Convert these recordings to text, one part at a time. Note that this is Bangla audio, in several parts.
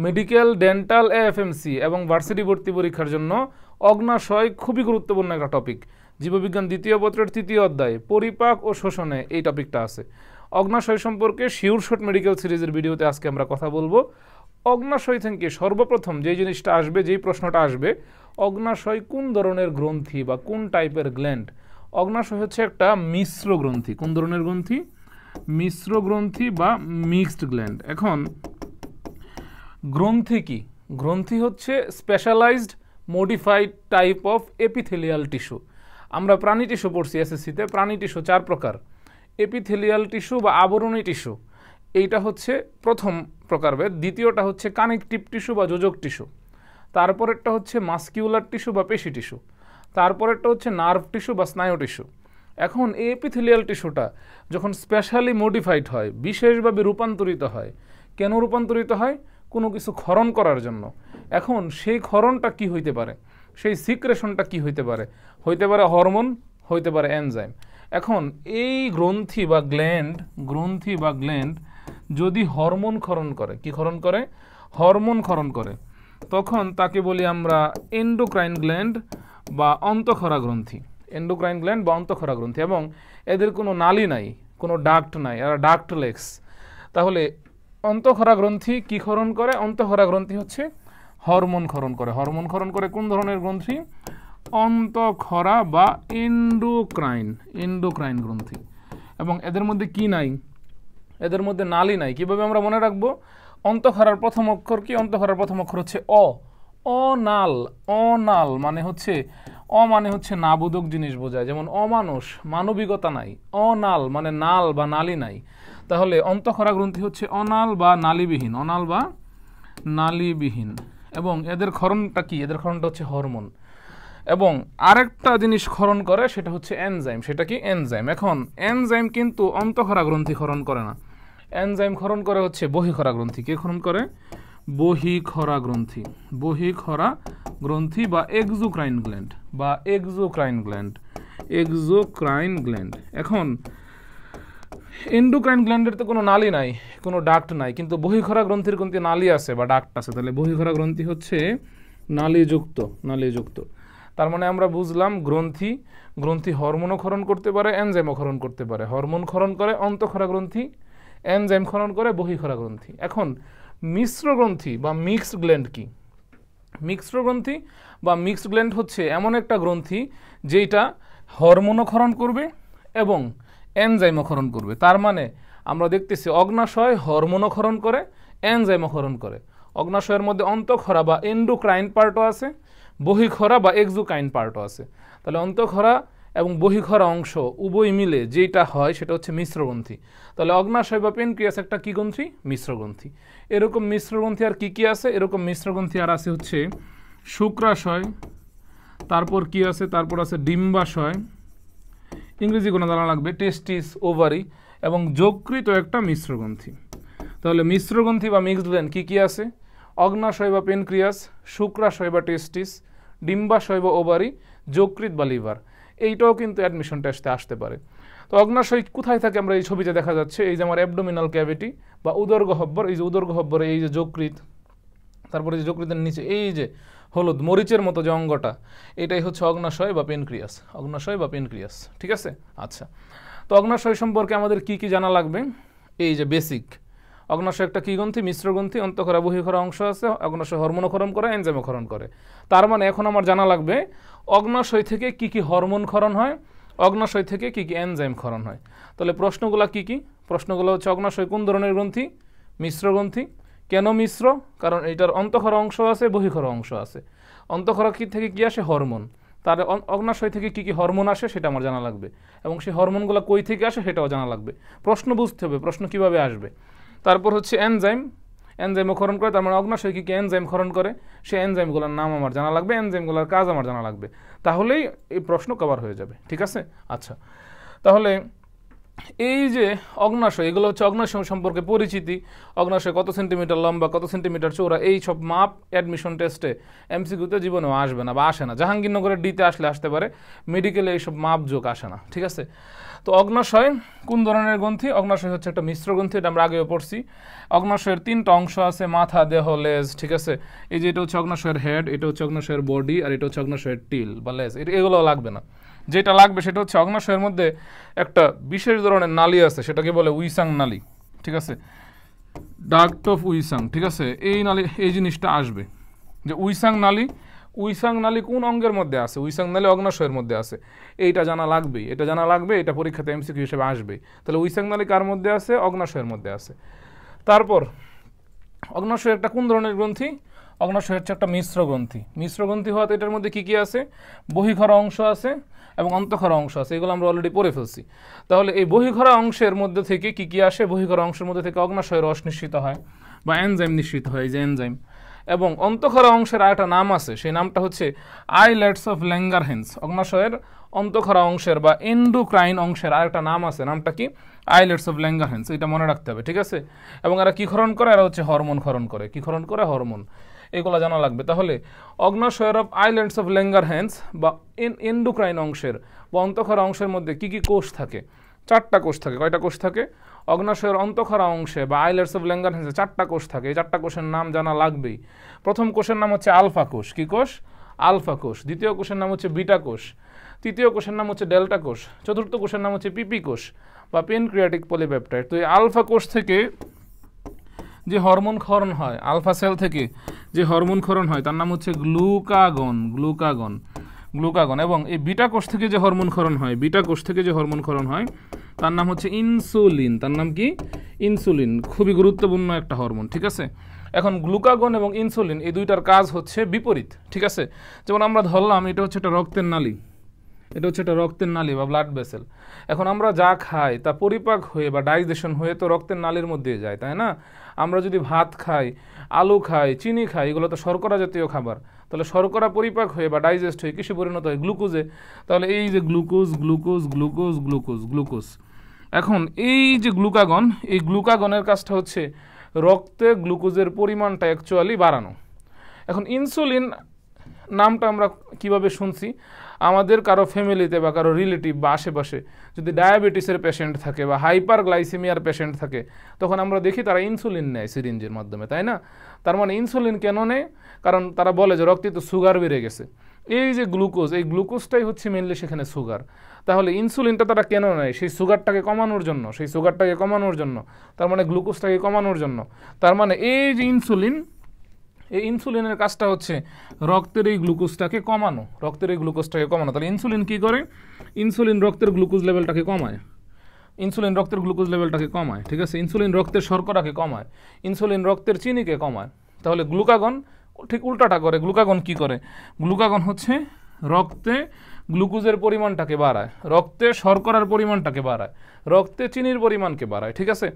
মেডিকেল, ডেন্টাল, এএফএমসি এবং ভার্সিটি ভর্তি পরীক্ষার জন্য অগ্নাশয় খুবই গুরুত্বপূর্ণ একটা টপিক। জীববিজ্ঞান দ্বিতীয় পত্রের তৃতীয় অধ্যায় পরিপাক ও শোষণে এই টপিকটা আছে। অগ্নাশয় সম্পর্কে শিওর শর্ট মেডিকেল সিরিজের ভিডিওতে আজকে আমরা কথা বলবো। অগ্নাশয় থেকে সর্বপ্রথম যেই জিনিসটা আসবে, যেই প্রশ্নটা আসবে, অগ্নাশয় কোন ধরনের গ্রন্থি বা কোন টাইপের গ্ল্যান্ড? অগ্নাশয় হচ্ছে একটা মিশ্র গ্রন্থি। কোন ধরনের গ্রন্থি? মিশ্র গ্রন্থি বা মিক্সড গ্ল্যান্ড। এখন গ্রন্থি কি? গ্রন্থি হচ্ছে specialised modified type of epithelial tissue. আমরা প্রাণী টিস্যু পড়ছি এসএসসিতে। প্রাণী টিস্যু 4 প্রকার। এপিথেলিয়াল টিস্যু বা আবরণী টিস্যু, এইটা হচ্ছে প্রথম প্রকারভেদ। দ্বিতীয়টা হচ্ছে কানেকটিভ টিস্যু বা যোজক টিস্যু। তারপরেরটা হচ্ছে মাস্কিউলার টিস্যু বা পেশি টিস্যু। তারপরেরটা হচ্ছে নার্ভ টিস্যু বা স্নায়ু টিস্যু। এখন এই এপিথেলিয়াল টিস্যুটা যখন স্পেশালি মডিফাইড হয়, বিশেষভাবে রূপান্তরিত হয়। কেন রূপান্তরিত হয়? কোনো কিছু ক্ষরণ করার জন্য। এখন সেই ক্ষরণটা কি হইতে পারে? সেই সিক্রেশনটা কি হইতে পারে? হইতে পারে হরমোন, হইতে পারে এনজাইম। এখন এই গ্রন্থি বা গ্ল্যান্ড যদি হরমোন ক্ষরণ করে, কি ক্ষরণ করে? হরমোন ক্ষরণ করে, তখন তাকে বলি আমরা এন্ডোক্রাইন গ্ল্যান্ড বা অন্তঃক্ষরা গ্রন্থি। এন্ডোক্রাইন গ্ল্যান্ড বা অন্তঃক্ষরা গ্রন্থি। এবং এদের কোনো নালী নাই, কোনো ডাক্ট নাই, এরা ডাক্টলেস। তাহলে অন্তঃক্ষরা গ্রন্থি কি ক্ষরণ করে? অন্তঃক্ষরা গ্রন্থি হচ্ছে হরমোন ক্ষরণ করে। হরমোন ক্ষরণ করে কোন ধরনের গ্রন্থি? অন্তঃক্ষরা বা এন্ডোক্রাইন গ্রন্থি। এবং এদের মধ্যে কি নাই? এদের মধ্যে নালী নাই। কিভাবে আমরা মনে রাখবো? অন্তঃক্ষরার প্রথম অক্ষর কি? অন্তঃক্ষরার প্রথম অক্ষর হচ্ছে অ। অনাল মানে হচ্ছে নাবোধক জিনিস বোঝায়, যেমন অমানুষ, মানবিকতা নাই। অনাল মানে নাল বা নালী নাই। তাহলে অন্তঃক্ষরা গ্রন্থি হচ্ছে অনাল বা নালীবিহীন। এবং এদের ক্ষরণটা কি? এদের ক্ষরণটা হচ্ছে হরমোন। এবং আরেকটা জিনিস ক্ষরণ করে, সেটা হচ্ছে এনজাইম। সেটা কি? এনজাইম। এখন এনজাইম কিন্তু অন্তঃক্ষরা গ্রন্থি ক্ষরণ করে না। এনজাইম ক্ষরণ করে হচ্ছে বহিঃক্ষরা গ্রন্থি। কে ক্ষরণ করে? বহিঃক্ষরা গ্রন্থি বা এক্সোক্রাইন গ্ল্যান্ড। এখন এন্ডোক্রাইন গ্ল্যান্ডের তো কোনো নালী নাই, কোনো ডাক্ট নাই, কিন্তু বহিঃক্ষরা গ্রন্থির কিন্তু নালী আছে বা ডাক্ট আছে। তাহলে বহিঃক্ষরা গ্রন্থি হচ্ছে নালীযুক্ত। তার মানে আমরা বুঝলাম গ্রন্থি হরমোনও ক্ষরণ করতে পারে, এনজাইমও ক্ষরণ করতে পারে। হরমোন ক্ষরণ করে অন্তঃক্ষরা গ্রন্থি, এনজাইম ক্ষরণ করে বহিঃক্ষরা গ্রন্থি। এখন মিশ্র গ্রন্থি বা মিক্সড গ্ল্যান্ড কি? মিশ্র গ্রন্থি বা মিক্সড গ্ল্যান্ড হচ্ছে এমন একটা গ্রন্থি যেটা হরমোনও ক্ষরণ করবে এবং এনজাইমও ক্ষরণ করবে। তার মানে আমরা দেখতেছি অগ্নাশয় হরমোনও ক্ষরণ করে, এনজাইমও ক্ষরণ করে। অগ্নাশয়ের মধ্যে অন্তঃক্ষরা বা এন্ডোক্রাইন পার্টও আছে, বহিঃক্ষরা বা এক্সোক্রাইন পার্টও আছে। তাহলে অন্তঃক্ষরা এবং বহিঃক্ষরা অংশ উভয় মিলে যেটা হয় সেটা হচ্ছে মিশ্র গ্রন্থি। তাহলে অগ্নাশয় বা পেনক্রিয়াস একটা কি গ্রন্থি? মিশ্র গ্রন্থি। এরকম মিশ্র গ্রন্থি আর কি আছে? এরকম মিশ্র গ্রন্থি আর আছে হচ্ছে শুক্রাশয়, তারপর কি আছে? তারপর আছে ডিম্বাশয়, ইংরেজি কোনো জানা লাগবে, টেস্টিস, ওভারি এবং যকৃত একটা মিশ্র গ্রন্থি। তাহলে মিশ্র গ্রন্থি বা মিক্সড গ্ল্যান্ড কি আছে? অগ্নাশয় বা পেনক্রিয়াস, শুক্রাশয় বা টেস্টিস, ডিম্বাশয় বা ওভারি, যকৃত বা লিভার। এইটাও কিন্তু অ্যাডমিশন টেস্টে আসতে পারে। তো অগ্নাশয় কোথায় থাকে? আমরা এই ছবিতে দেখা যাচ্ছে, এই যে আমার অ্যাবডোমিনাল ক্যাভিটি বা উদরগহ্বর। এই যে উদরগহ্বরে এই যে যকৃত, তারপরে যে যকৃতের নিচে এই যে হলুদ মরিচের মতো যে অঙ্গটা, এটাই হচ্ছে অগ্নাশয় বা পেনক্রিয়াস। ঠিক আছে? আচ্ছা, তো অগ্নাশয় সম্পর্কে আমাদের কি জানা লাগবে? এই যে বেসিক, অগ্নাশয় একটা কি গ্রন্থি? মিশ্র গ্রন্থি। অন্তঃক্ষরা বহিঃক্ষরা অংশ আছে। অগ্নাশয় হরমোনও ক্ষরণ করে, এনজাইমও ক্ষরণ করে। তার মানে এখন আমার জানা লাগবে অগ্নাশয় থেকে কি হরমোন ক্ষরণ হয়, অগ্নাশয় থেকে কি এনজাইম ক্ষরণ হয়। তাহলে প্রশ্নগুলো কি? প্রশ্নগুলো হচ্ছে অগ্নাশয় কোন ধরনের গ্রন্থি? মিশ্র গ্রন্থি। কেন মিশ্র? কারণ এটার অন্তঃক্ষরা অংশ আছে, বহিঃক্ষরা অংশ আছে। অন্তঃক্ষরা থেকে কি আসে? হরমোন। তার অগ্নাশয় থেকে কি হরমোন আসে সেটা আমার জানা লাগবে, এবং সেই হরমোনগুলো কই থেকে আসে সেটাও জানা লাগবে। প্রশ্ন বুঝতে হবে প্রশ্ন কিভাবে আসবে। তারপর হচ্ছে এনজাইমও ক্ষরণ করে। তার মানে অগ্নাশয় কি এনজাইম ক্ষরণ করে, সেই এনজাইমগুলোর নাম আমার জানা লাগবে, এনজাইমগুলোর কাজ আমার জানা লাগবে। তাহলেই এই প্রশ্ন কভার হয়ে যাবে। ঠিক আছে? আচ্ছা, তাহলে এই যে অগ্নাশয়, এগুলো হচ্ছে অগ্নাশয় সম্পর্কে পরিচিতি। অগ্নাশয় কত সেন্টিমিটার লম্বা, কত সেন্টিমিটার চৌড়া, এই সব মাপ অ্যাডমিশন টেস্টে এমসিকিউতে জীবনেও আসবে না বা আসে না। জাহাঙ্গীরনগরের ডিতে আসতে পারে, মেডিকেলে এইসব মাপ যোগ আসে না, ঠিক আছে। তো অগ্নাশয় কোন ধরনের গ্রন্থি? অগ্নাশয় হচ্ছে একটা মিশ্র গ্রন্থি, এটা আমরা আগেও পড়ছি। অগ্নাশয়ের 3টা অংশ আছে, মাথা, দেহ, লেজ, ঠিক আছে। এই যে এটা হচ্ছে অগ্নাশয়ের হেড, এটা হচ্ছে অগ্নাশয়ের বডি, আর এটা হচ্ছে অগ্নাশয়ের টিল বা লেজ। এগুলো লাগবে না। যেটা লাগবে সেটা হচ্ছে অগ্নাশয়ের মধ্যে একটা বিশেষ ধরনের নালী আছে, সেটাকে বলে উইসাং নালী, ঠিক আছে, ডাক্ট অফ উইসাং, ঠিক আছে। এই নালী, এই জিনিসটা আসবে যে উইসাং নালী কোন অঙ্গের মধ্যে আছে? উইসাং নালী অগ্নাশয়ের মধ্যে আছে, এইটা জানা লাগবেই। এটা পরীক্ষাতে এমসিকিউ হিসেবে আসবেই। তাহলে উইসাং নালী কার মধ্যে আছে? অগ্নাশয়ের মধ্যে আছে। তারপর অগ্নাশয় একটা কোন ধরনের গ্রন্থি? অগ্নাশয় হচ্ছে একটা মিশ্র গ্রন্থি হওয়াতে এটার মধ্যে কি কি আছে? বহিঃখরা অংশ আছে এবং অন্তঃখরা অংশ আছে, এগুলো আমরা অলরেডি পড়ে ফেলছি। তাহলে এই বহিঃখরা অংশের মধ্যে থেকে কি কি আসে? বহিঃখরা অংশের মধ্যে থেকে অগ্নাশয় রস নিঃসৃত হয় বা এনজাইম নিঃসৃত হয়, এই যে এনজাইম। এবং অন্তঃখরা অংশের আরেকটা নাম আছে, সেই নামটা হচ্ছে আইলেটস অফ ল্যাঙ্গারহ্যান্স। অগ্নাশয়ের অন্তঃখরা অংশের বা এন্ডোক্রাইন অংশের আরেকটা নাম আছে, নামটা কি? Islets of Langerhans. এটা মনে রাখতে হবে, ঠিক আছে। এবং এরা কি ক্ষরণ করে? এরা হচ্ছে হরমোন ক্ষরণ করে। কি ক্ষরণ করে? হরমোন। এগুলো জানা লাগবে। তাহলে অগ্নাশয়ের অফ আইল্যান্ডস অফ ল্যাঙ্গারহ্যান্স বা এন্ডোক্রাইন অংশের বা অন্তঃক্ষরা অংশের মধ্যে কি কি কোষ থাকে? 4টা কোষ থাকে। কয়টা কোষ থাকে? অগ্নাশয়ের অন্তঃক্ষরা অংশে বা আইল্যান্ডস অফ ল্যাঙ্গারহ্যান্সে 4টা কোষ থাকে। এই 4টা কোষের নাম জানা লাগবেই। প্রথম কোষের নাম হচ্ছে আলফা কোষ। কি কোষ? আলফা কোষ। দ্বিতীয় কোষের নাম হচ্ছে বিটা কোষ। তৃতীয় কোষের নাম হচ্ছে ডেল্টা কোষ। চতুর্থ কোষের নাম হচ্ছে পিপি কোষ বা পেনক্রিয়াটিক পলিপেপটাইড। তো এই আলফা কোষ থেকে যে হরমোন ক্ষরণ হয়, আলফা সেল থেকে যে হরমোন ক্ষরণ হয় তার নাম হচ্ছে গ্লুকাগন। এবং এই বিটা কোষ থেকে যে হরমোন ক্ষরণ হয়, তার নাম হচ্ছে ইনসুলিন। তার নাম কি? ইনসুলিন। খুবই গুরুত্বপূর্ণ একটা হরমোন, ঠিক আছে। এখন গ্লুকাগন এবং ইনসুলিন এই দুইটার কাজ হচ্ছে বিপরীত, ঠিক আছে। যেমন আমরা ধরলাম এটা হচ্ছে একটা রক্তের নালী বা ব্লাড ভেসেল। এখন আমরা যা খাই তা পরিপাক হয়ে বা ডাইজেশন হয়ে তো রক্তের নালীর মধ্যে যায়, তাই না? আমরা যদি ভাত খাই, আলু খাই, চিনি খাই, এগুলো তো শর্করা জাতীয় খাবার। তাহলে শর্করা পরিপাক হয়ে বা ডাইজেস্ট হয়ে কিসে পরিণত হয়? গ্লুকোজে। তাহলে এই যে গ্লুকোজ। এখন এই যে গ্লুকাগন, এই গ্লুকাগনের কাজটা হচ্ছে রক্তে গ্লুকোজের পরিমাণটা অ্যাকচুয়ালি বাড়ানো। এখন ইনসুলিন নামটা আমরা কিভাবে শুনছি? আমাদের কারো ফ্যামিলিতে বা কারো রিলেটিভ বা আশেপাশে যদি ডায়াবেটিসের পেশেন্ট থাকে বা হাইপার গ্লাইসেমিয়ার পেশেন্ট থাকে, তখন আমরা দেখি তারা ইনসুলিন নেয় সিরিঞ্জের মাধ্যমে, তাই না? তার মানে ইনসুলিন কেন নেয়? কারণ তারা বলে যে রক্তে তো সুগার বেড়ে গেছে। এই যে গ্লুকোজ, এই গ্লুকোজটাই হচ্ছে মেনলি সেখানে সুগার। তাহলে ইনসুলিনটা তারা কেন নেয়? সেই সুগারটাকে কমানোর জন্য, তার মানে গ্লুকোজটাকে কমানোর জন্য। তার মানে এই যে ইনসুলিনের কাজটা হচ্ছে রক্তের এই গ্লুকোজটাকে কমানো। তাহলে ইনসুলিন কি করে? ইনসুলিন রক্তের গ্লুকোজ লেভেলটাকে কমায়, ঠিক আছে। ইনসুলিন রক্তের শর্করাকে কমায়, ইনসুলিন রক্তের চিনিকে কমায়। তাহলে গ্লুকাগন ঠিক উল্টাটা করে। গ্লুকাগন কি করে? গ্লুকাগন হচ্ছে রক্তে গ্লুকোজের পরিমাণটাকে বাড়ায়, রক্তে শর্করার পরিমাণটাকে বাড়ায়, রক্তে চিনির পরিমাণকে বাড়ায়, ঠিক আছে।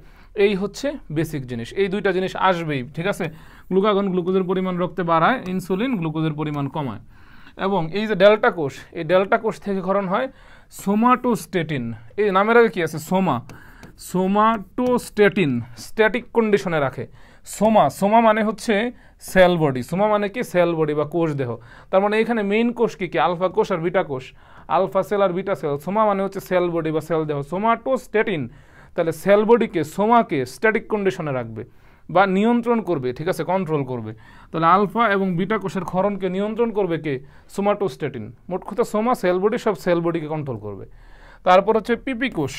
এই হচ্ছে বেসিক জিনিস। এই দুইটা জিনিস আসবেই, ঠিক আছে। গ্লুকাগন গ্লুকোজের পরিমাণ রক্তে বাড়ায়, ইনসুলিন গ্লুকোজের পরিমাণ কমায়। এবং এই যে ডেল্টা কোষ, এই ডেল্টা কোষ থেকে ক্ষরণ হয় সোমাটোস্টেটিন। এই নামের আগে কি আছে? সোমাটোস্টেটিন। স্ট্যাটিক কন্ডিশনে রাখে। সোমা মানে হচ্ছে সেল বডি। সোমা মানে কি? সেল বডি বা কোষ দেহ। তার মানে এখানে মেইন কোষ কি? আলফা কোষ আর বিটা কোষ, আলফা সেল আর বিটা সেল। সোমা মানে হচ্ছে সেল বডি বা সেল দেহ। সোমাটোস্টেটিন তাহলে সেল বডিকে, সোমাকে স্ট্যাটিক কন্ডিশনে রাখবে বা নিয়ন্ত্রণ করবে, ঠিক আছে, কন্ট্রোল করবে। তাহলে আলফা এবং বিটা কোষের ক্ষরণকে নিয়ন্ত্রণ করবে কে? সোমাটোস্টেটিন। মোট কথা সোমা সেল বডি, সব সেল বডিকে কন্ট্রোল করবে। তারপর হচ্ছে পিপি কোষ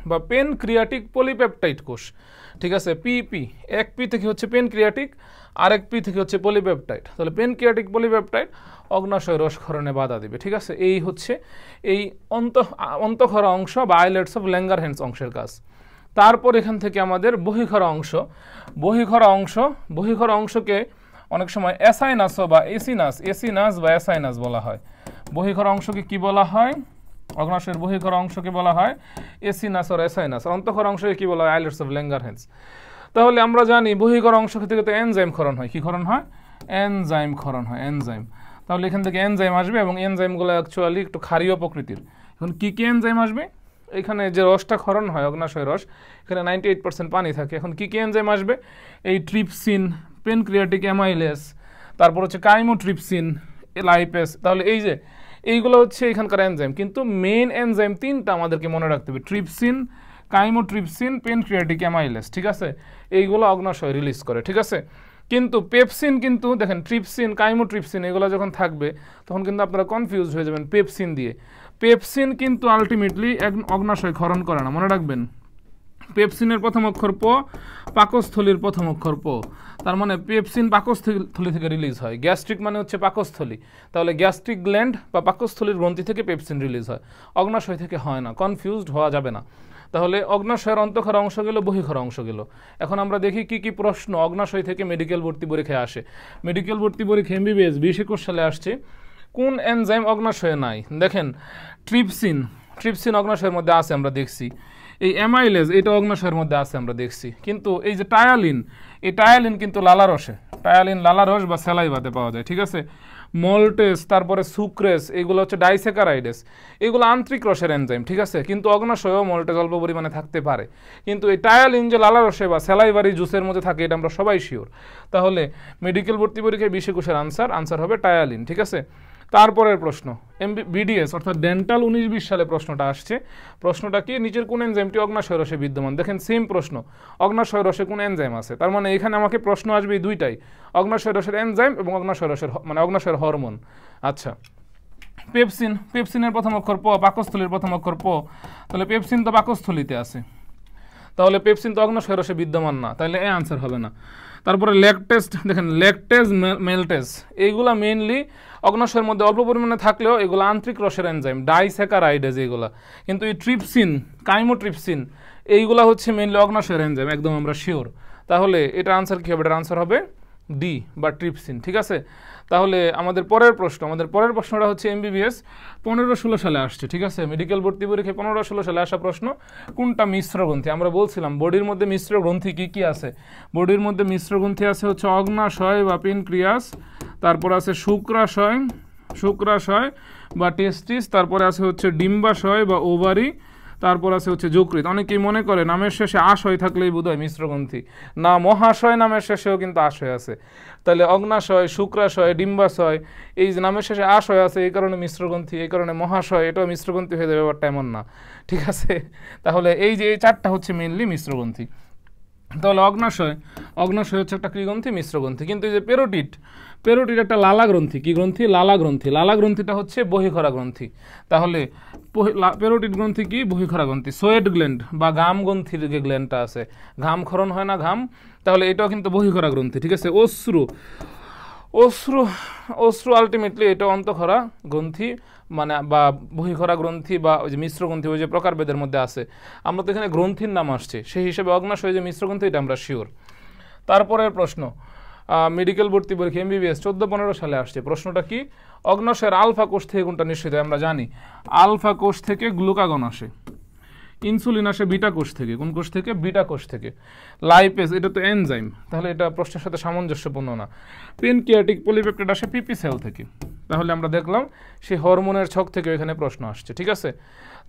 বা পেনক্রিয়াটিক পলিপেপটাইড কোষ, ঠিক আছে। পিপি, এক পি থেকে হচ্ছে পেনক্রিয়াটিক, আরেক পি থেকে হচ্ছে পলিপেপটাইড। তাহলে পেনক্রিয়াটিক পলিপেপটাইড অগ্নাশয় রসক্ষরণে বাধা দিবে, ঠিক আছে। এই হচ্ছে এই অন্তঃক্ষরা অংশ বা আইলেটস অফ ল্যাঙ্গারহ্যান্স অংশের কাজ। তারপর এখান থেকে আমাদের বহিঃক্ষরা অংশকে অনেক সময় অ্যাসাইনাস বা এসিনাস বা অ্যাসাইনাস বলা হয়। বহিঃক্ষরা অংশকে কি বলা হয়? অগ্নাশয়ের বহিঃক্ষরা অংশকে বলা হয় এসিনাস আর অ্যাসাইনাস। অন্তঃক্ষরা অংশকে কি বলা হয়? Islets of Langerhans. তাহলে আমরা জানি বহিঃক্ষরা অংশ থেকে তো এনজাইম ক্ষরণ হয়। কি ক্ষরণ হয়? এনজাইম ক্ষরণ হয়, এনজাইম। তাহলে এখান থেকে এনজাইম আসবে এবং এনজাইমগুলো অ্যাকচুয়ালি একটু ক্ষারীয় প্রকৃতির। এখন কি কি এনজাইম আসবে? এখানে যে রসটা ক্ষরণ হয় অগ্নাশয় রস, এখানে 98% পানি থাকে। এখন কি কি এনজাইম আসবে? এই ট্রিপসিন, পেনক্রিয়াটিক অ্যামাইলেস, তারপর হচ্ছে কাইমোট্রিপসিন, লাইপেস। তাহলে এই যে এইগুলো হচ্ছে এখানকার এনজাইম, কিন্তু মেইন এনজাইম তিনটা আমাদেরকে মনে রাখতে হবে, ট্রিপসিন, কাইমোট্রিপসিন, পেনক্রিয়াটিক অ্যামাইলেস, ঠিক আছে? এইগুলো অগ্নাশয় রিলিজ করে, ঠিক আছে? কিন্তু পেপসিন, কিন্তু দেখেন ট্রিপসিন, কাইমোট্রিপসিন এগুলো যখন থাকবে তখন কিন্তু আপনারা কনফিউজ হয়ে যাবেন পেপসিন দিয়ে। পেপসিন কিন্তু আলটিমেটলি অগ্নাশয় ক্ষরণ করে না, মনে রাখবেন। পেপসিনের প্রথম অক্ষর প, পাকস্থলীর প্রথম অক্ষর প। তার মানে পেপসিন পাকস্থলী থেকে রিলিজ হয়। গ্যাস্ট্রিক মানে হচ্ছে পাকস্থলী, তাহলে গ্যাস্ট্রিক গ্ল্যান্ড বা পাকস্থলীর গ্রন্থি থেকে পেপসিন রিলিজ হয়, অগ্নাশয় থেকে হয় না। কনফিউজড হওয়া যাবে না। তাহলে অগ্নাশয়ের অন্তঃক্ষরা অংশ গেল, বহিঃক্ষরা অংশ গেল। এখন আমরা দেখি কি কি প্রশ্ন অগ্নাশয় থেকে মেডিকেল ভর্তি পরীক্ষায় আসে। মেডিকেল ভর্তি পরীক্ষা MBBS 2021 সালে আসছে। কোন এনজাইম অগ্নাশয়ে নাই? দেখেন ট্রিপসিন, ট্রিপসিন অগ্নাশয়ের মধ্যে আছে আমরা দেখছি। এই অ্যামাইলেজ, এটা অগ্নাশয়ের মধ্যে আছে আমরা দেখছি। কিন্তু এই যে টায়ালিন, এই টায়ালিন কিন্তু লালারসে, টায়ালিন লালারস বা স্যালাইভাতে পাওয়া যায়, ঠিক আছে? মল্টেস, তারপরে সুক্রেস, এগুলো হচ্ছে ডাইস্যাকারাইডেস, এগুলো আন্তরিক রসের এনজাইম, ঠিক আছে? কিন্তু অগ্নাশয়েও মল্টেস অল্প পরিমাণে থাকতে পারে। কিন্তু এই টায়ালিন যে লালারসে বা স্যালাইভারি জুসের মধ্যে থাকে, এটা আমরা সবাই শিওর। তাহলে মেডিকেল ভর্তি পরীক্ষায় 2021-এর আনসার হবে টায়ালিন, ঠিক আছে? তারপরের প্রশ্ন BDS অর্থাৎ ডেন্টাল 19-20 সালে প্রশ্নটা আসছে। প্রশ্নটা কি? নিচের কোন এনজাইমটি অগ্নাশয় রসে বিদ্যমান? দেখেন সেম প্রশ্ন, অগ্নাশয় রসে কোন এনজাইম আছে? তার মানে এখানে আমাকে প্রশ্ন আসবে এই দুইটাই, অগ্নাশয় রসের এনজাইম এবং অগ্নাশয় রসের মানে অগ্নাশয়ের হরমোন। আচ্ছা, পেপসিন, পেপসিনের প্রথম অক্ষর প, পাকস্থলীর প্রথম অক্ষর প, তাহলে পেপসিন তো পাকস্থলীতে আছে, তাহলে পেপসিন তো অগ্নাশয় রসে বিদ্যমান না, তাহলে এ আনসার হবে না। তারপরে ল্যাকটেজ, দেখেন ল্যাকটেজ, মেলটেজ, এইগুলা মেইনলি অগ্নাশয়ের মধ্যে অল্প পরিমাণে থাকলেও এগুলো আন্তরিক রসের এনজাইম, ডাইস্যাকারাইডেজ এগুলা। কিন্তু এই ট্রিপসিন, কাইমোট্রিপসিন এইগুলা হচ্ছে মেইনলি অগ্নাশয়ের এনজাইম, একদম আমরা শিওর। তাহলে এটা আনসার কী হবে? এটার আনসার হবে ডি বা ট্রিপসিন, ঠিক আছে? তাহলে আমাদের পরের প্রশ্নটা হচ্ছে MBBS 15-16 সালে আসছে, ঠিক আছে? মেডিকেল ভর্তি পরীক্ষায় 15-16 সালে আসা প্রশ্ন, কোনটা মিশ্র গ্রন্থি? আমরা বলছিলাম বডির মধ্যে মিশ্র গ্রন্থি কি কি আছে। বডির মধ্যে মিশ্র গ্রন্থি আছে হচ্ছে অগ্নাশয় বা পেনক্রিয়াস, তারপর আছে শুক্রাশয় বা টেস্টিস, তারপরে আছে হচ্ছে ডিম্বাশয় বা ওভারি, তারপর আছে হচ্ছে যকৃৎ। অনেকেই মনে করে নামের শেষে আশয় থাকলেই বোধহয় মিশ্রগ্রন্থি, না, মহাশয় নামের শেষেও কিন্তু আশয় আছে। তাহলে অগ্নাশয়, শুক্রাশয়, ডিম্বাশয়, এই যে নামের শেষে আশয় আছে এই কারণে মিশ্রগ্রন্থি, এই কারণে মহাশয়, এটাও মিশ্রগ্রন্থি হয়ে যাবে, ব্যাপারটা এমন না, ঠিক আছে? তাহলে এই যে এই চারটা হচ্ছে মেইনলি মিশ্রগ্রন্থি। তাহলে অগ্নাশয় হচ্ছে একটা কী গ্রন্থি? মিশ্রগ্রন্থি। কিন্তু এই যে পেরোটিড একটা লালা গ্রন্থি। কি গ্রন্থি? লালা গ্রন্থিটা হচ্ছে বহিঃক্ষরা গ্রন্থি। তাহলে পেরোটিড গ্রন্থি কি? বহিঃক্ষরা গ্রন্থি। সোয়েট গ্ল্যান্ড বা ঘাম গ্রন্থির যে গ্ল্যান্ডটা আছে, ঘাম ক্ষরণ হয় না, ঘাম, তাহলে এটাও কিন্তু বহিঃক্ষরা গ্রন্থি, ঠিক আছে? অশ্রু আলটিমেটলি এটা অন্তঃক্ষরা গ্রন্থি, মানে বা বহিঃক্ষরা গ্রন্থি বা ওই যে মিশ্রগ্রন্থি, ওই যে প্রকারভেদের মধ্যে আছে। আমরা তো এখানে গ্রন্থির নাম আসছে, সেই হিসেবে অগ্নাশয় যে মিশ্রগ্রন্থি, এটা আমরা শিওর। তারপরের প্রশ্ন মেডিকেল ভর্তি পরীক্ষা MBBS 14-15 সালে আসছে। প্রশ্নটা কি? অগ্নাশয়ের আলফা কোষ থেকে কোনটা নিঃসৃত হয়? আমরা জানি আলফা কোষ থেকে গ্লুকাগন আসে, ইনসুলিন আসে বিটা কোষ থেকে। কোন কোষ থেকে? বিটা কোষ থেকে। লাইপেজ, এটা তো এনজাইম, তাহলে এটা প্রশ্নের সাথে সামঞ্জস্যপূর্ণ না। পেনক্রিয়াটিক পলিপেপটাইড আসে পিপি সেল থেকে। তাহলে আমরা দেখলাম সেই হরমোনের ছক থেকে এখানে প্রশ্ন আসছে, ঠিক আছে?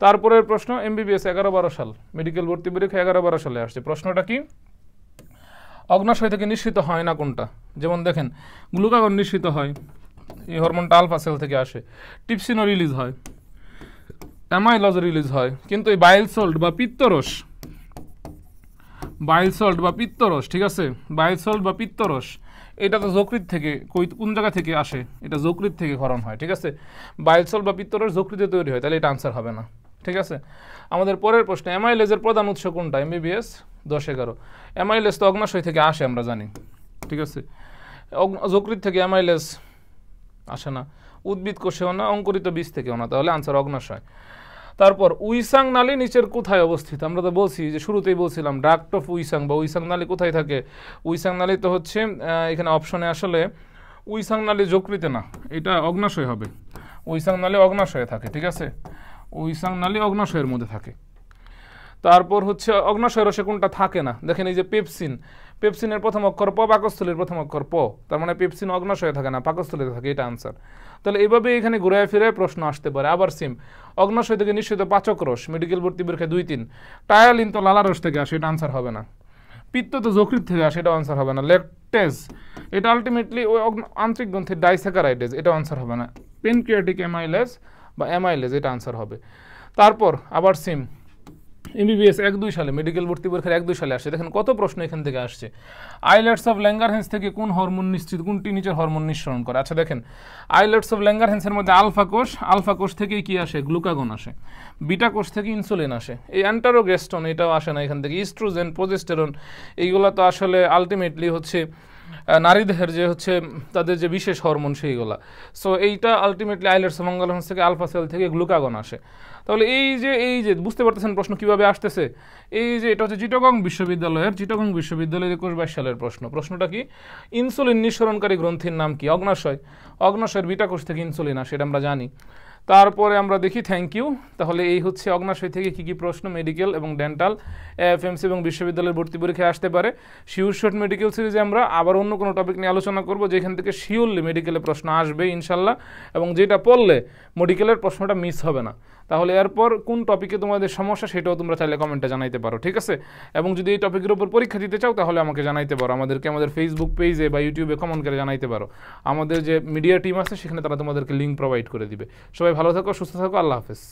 তারপরের প্রশ্ন MBBS 11-12 সাল, মেডিকেল ভর্তি পরীক্ষা 11-12 সালে আসছে। প্রশ্নটা কি? অগ্নাশয় থেকে নিঃসৃত হয় না কোনটা? যেমন দেখেন গ্লুকাগন নিঃসৃত হয়, এই হরমোনটা আলফা সেল থেকে আসে। ট্রিপসিনও রিলিজ হয়, অ্যামাইলজ রিলিজ হয়, কিন্তু এই বাইল সল্ট বা পিত্তরস, ঠিক আছে? বাইল সল্ট বা পিত্তরস এটা তো যকৃৎ থেকে, কোন জায়গা থেকে আসে? এটা যকৃৎ থেকে ক্ষরণ হয়, ঠিক আছে? বাইল সল্ট বা পিত্তরস যকৃতে তৈরি হয়, তাহলে এটা আনসার হবে না, ঠিক আছে? আমাদের পরের প্রশ্ন, অ্যামাইলেজের প্রধান উৎস কোনটা? MBBS 10-11। অ্যামাইলেজ তো অগ্নাশয় থেকে আসে আমরা জানি, ঠিক আছে? যকৃৎ থেকে অ্যামাইলেজ আসে না, উদ্ভিদ কোষেও না, অঙ্কুরিত বীজ থেকেও না, তাহলে আনসার অগ্নাশয়। তারপর উইসাং নালী নিচের কোথায় অবস্থিত? আমরা তো বলছি যে শুরুতেই বলছিলাম ডাক্ট অফ উইসাং বা উইসাং নালী কোথায় থাকে? উইসাং নালী তো হচ্ছে এখানে অপশনে আসলে উইসাং নালী যকৃতে না, এটা অগ্নাশয় হবে। উইসাং নালী অগ্নাশয়ে থাকে, ঠিক আছে? উইসাং নালী অগ্নাশয়ের মধ্যে থাকে। তারপর হচ্ছে অগ্নাশয় রসে কোনটা থাকে না? দেখেন এই যে পেপসিনের প্রথম অক্ষর প, পাকস্থলীর প্রথম অক্ষর প, তার মানে পেপসিন অগ্নাশয়ে থাকে না, পাকস্থলীতে থাকে, এটা আনসার। তাহলে এইভাবে এখানে ঘুরায় ফিরে প্রশ্ন আসতে পারে। আবার সিম, অগ্নাশয় থেকে নিশ্চিত পাচক রস, মেডিকেল ভর্তি পরীক্ষায় 2-3। টায়ালিন তো লালা রস থেকে আসে, এটা আনসার হবে না। পিত্ত তো যকৃৎ থেকে আসে, এটা আনসার হবে না। ল্যাকটেজ, এটা আলটিমেটলি ওই আন্তরিক গ্রন্থির ডাইস্যাকারাইডেজ, এটা আনসার হবে না। পেনক্রিয়াটিক অ্যামাইলেজ বা অ্যামাইলেজ, এটা আনসার হবে। তারপর আবার সিম, এমবিবিএস 1-2 সালে, মেডিকেল ভর্তি পরীক্ষার 1-2 সালে আসে। দেখেন কত প্রশ্ন এখান থেকে আসছে। আইলেটস অফ ল্যাঙ্গারহ্যান্স থেকে কোন হরমোন নিশ্চিত, কোনটি নিচের হরমোন নিঃসরণ করে? আচ্ছা দেখেন, আইলেটস অফ ল্যাঙ্গারহ্যান্সের মধ্যে আলফা কোষ থেকেই কি আসে? গ্লুকাগন আসে। বিটা কোষ থেকে ইনসুলিন আসে। এই অ্যান্টারোগেস্টন এটাও আসে না এখান থেকে। ইস্ট্রোজেন, প্রোজেস্টেরন, এইগুলো তো আসলে আলটিমেটলি হচ্ছে নারীদের যে হচ্ছে তাদের যে বিশেষ হরমোন সেইগুলা। সো এইটা আলটিমেটলি আইলেটস অফ ল্যাঙ্গারহ্যান্স থেকে আলফা সেল থেকে গ্লুকাগন আসে। তাহলে এই যে বুঝতে পারতেছেন প্রশ্ন কিভাবে আসতেছে। এই যে এটা হচ্ছে চিটাগং বিশ্ববিদ্যালয়ের 21 সালের প্রশ্ন। প্রশ্নটা কি? ইনসুলিন নিঃসরণকারী গ্রন্থির নাম কি? অগ্নাশয়। অগ্নাশয়ের বিটা কোষ থেকে ইনসুলিন আসে, এটা আমরা জানি। তারপরে আমরা দেখি, থ্যাংক ইউ। তাহলে এই হচ্ছে অগ্নাশয় থেকে কী কী প্রশ্ন মেডিকেল এবং ডেন্টাল, এফএমসি এবং বিশ্ববিদ্যালয়ের ভর্তি পরীক্ষায় আসতে পারে। শিওর শর্ট মেডিকেল সিরিজে আমরা আবার অন্য কোনো টপিক নিয়ে আলোচনা করব, যেখান থেকে শিওরলি মেডিকেলে প্রশ্ন আসবে ইনশাল্লাহ, এবং যেটা পড়লে মেডিকেলের প্রশ্নটা মিস হবে না। তাহলে এরপর কোন টপিকে তোমাদের সমস্যা সেটাও তোমরা চাইলে কমেন্টে জানাইতে পারো, ঠিক আছে? এবং যদি এই টপিকের উপর পরীক্ষা দিতে চাও তাহলে আমাকে জানাইতে পারো, আমাদেরকে আমাদের ফেসবুক পেজে বা ইউটিউবে কমেন্ট করে জানাইতে পারো। আমাদের যে মিডিয়া টিম আছে সেখানে তারা তোমাদেরকে লিঙ্ক প্রোভাইড করে দিবে। সবাই ভালো থাকো, সুস্থ থাকো, আল্লাহ হাফেজ।